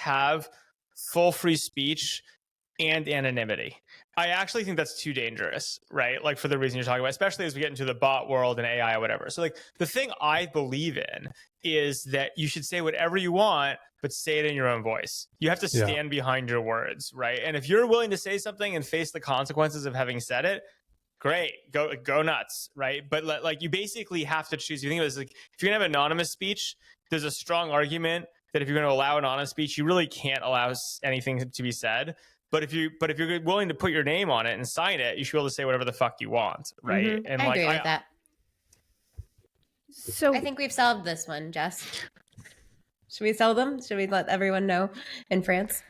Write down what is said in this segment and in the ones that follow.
have full free speech and anonymity. I actually think that's too dangerous, right? Like for the reason you're talking about, especially as we get into the bot world and AI or whatever. So like the thing I believe in is that you should say whatever you want, but say it in your own voice. You have to stand behind your words, right? And if you're willing to say something and face the consequences of having said it, great, go nuts, right? But like you basically have to choose. You think of it as like if you're gonna have anonymous speech, there's a strong argument that if you're going to allow anonymous speech, you really can't allow anything to be said. But if you're willing to put your name on it and sign it, you should be able to say whatever the fuck you want, right? Mm-hmm. And I agree with that. So I think we've solved this one, Jess. Should we sell them? Should we let everyone know in France?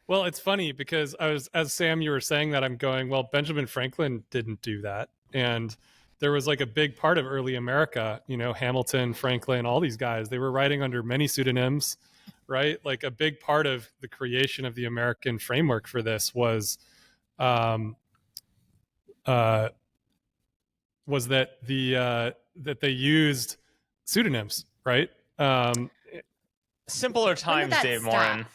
Well, it's funny because as Sam, you were saying that, I'm going, well, Benjamin Franklin didn't do that. And there was like a big part of early America, you know, Hamilton, Franklin, all these guys, they were writing under many pseudonyms, right? Like a big part of the creation of the American framework for this was that that they used pseudonyms, right? Simpler times, Dave stop? Morin.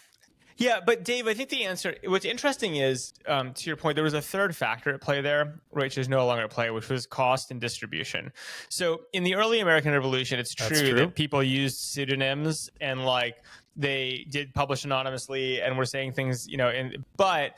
Yeah, but Dave, I think the answer, what's interesting is, to your point, there was a third factor at play there, which is no longer at play, which was cost and distribution. So in the early American Revolution, it's true that people used pseudonyms and like they did publish anonymously and were saying things, you know, but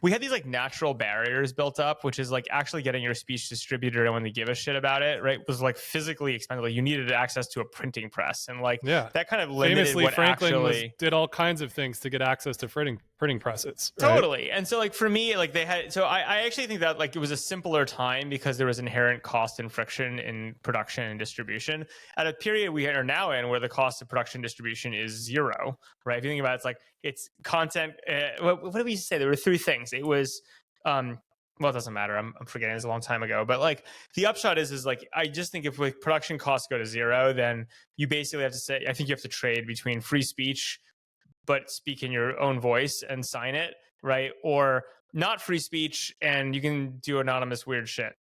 we had these like natural barriers built up, which is like actually getting your speech distributed and when they give a shit about it, right, was like physically expensive. Like you needed access to a printing press and like that kind of limited famously what Franklin did all kinds of things to get access to printing presses. Right? Totally. And so like for me, like they had, so I actually think that like it was a simpler time because there was inherent cost and friction in production and distribution at a period we are now in where the cost of production distribution is zero, right? If you think about it, it's like it's content. What did we say? There were three things. It was, well, it doesn't matter. I'm forgetting. It was a long time ago. But like the upshot is like I just think if like production costs go to zero, then you basically have to say, I think you have to trade between free speech, but speak in your own voice and sign it, right? Or not free speech and you can do anonymous weird shit,